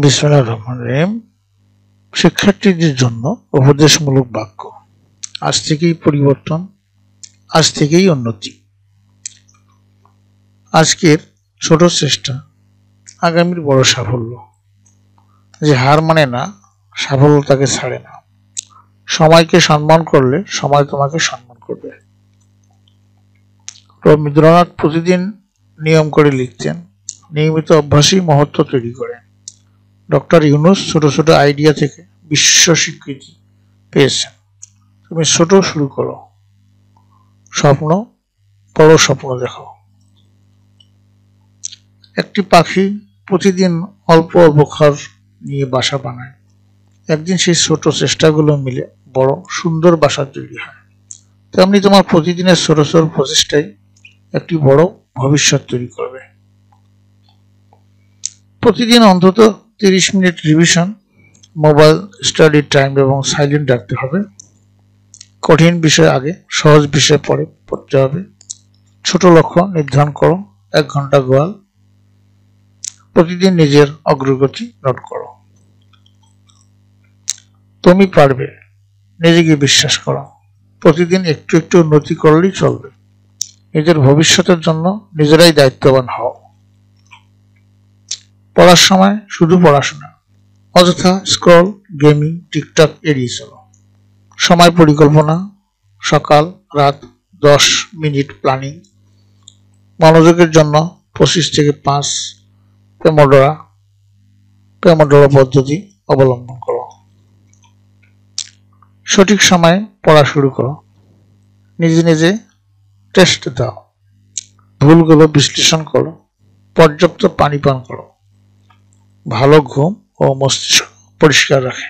বিসমিল্লাহির রহমানির রহিম। শিক্ষার্থীদের জন্য উপদেশমূলক বাক্য। আজ থেকেই পরিবর্তন, আজ থেকেই উন্নতি। আজকের ছোট চেষ্টা আগামীর বড় সাফল্য। যে হার মানে না, সাফল্য তাকে ছাড়ে না। সময়কে সম্মান করলে সময় তোমাকে সম্মান করবে। রবীন্দ্রনাথ প্রতিদিন নিয়ম করে লিখতেন। নিয়মিত অভ্যাসই মহত্ব তৈরি করে। ডক্টর ইউনুস ছোট ছোট আইডিয়া থেকে বিশ্ব স্বীকৃতি পেয়েছেন। তুমি ছোট শুরু করো, বড় স্বপ্ন দেখো। একটি পাখি প্রতিদিন অল্প অল্প খড় নিয়ে বাসা বানায়। একদিন সেই ছোট চেষ্টাগুলো মিলে বড় সুন্দর বাসা তৈরি হয়। তেমনি তোমার প্রতিদিনের ছোট ছোট প্রচেষ্টাই একটি বড় ভবিষ্যৎ তৈরি করবে। প্রতিদিন অন্তত 30 minute revision, mobile study time এবং সাইলেন্ট রাখতে হবে। কঠিন বিষয় আগে, সহজ বিষয় পরে পড়তে হবে। ছোট লক্ষ্য নির্ধারণ করো, 1 ঘন্টা গোয়াল। প্রতিদিন নিজের অগ্রগতি নোট করো। তুমি পারবে, নিজেকে বিশ্বাস করো। প্রতিদিন একটু একটু উন্নতি করলেই চলবে। নিজের ভবিষ্যতের জন্য নিজেরাই দায়িত্ববান হও। পড়ার সময় শুধু পড়াশোনা, অযথা স্ক্রল, গেমিং, টিকটক এড়িয়ে চলো। সময় পরিকল্পনা, সকাল রাত 10 মিনিট প্ল্যানিং। মনোযোগের জন্য 25 থেকে 5 পেমোডোরো পদ্ধতি অবলম্বন করো। সঠিক সময়ে পড়া শুরু করো। নিজে নিজে টেস্ট দাও। ভুলগুলো বিশ্লেষণ করো। পর্যাপ্ত পানি পান করো। ভালো ঘুম ও মস্তিষ্ক পরিষ্কার রাখে।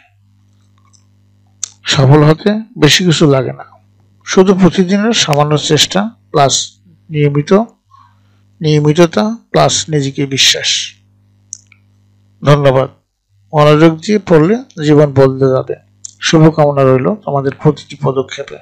সফল হতে বেশি কিছু লাগে না, শুধু প্রতিদিনের সামান্য চেষ্টা প্লাস নিয়মিততা প্লাস নিজেকে বিশ্বাস। ধন্যবাদ। মনোযোগ দিয়ে পড়লে জীবন বদলে যাবে। শুভকামনা রইল তোমাদের প্রতিটি পদক্ষেপে।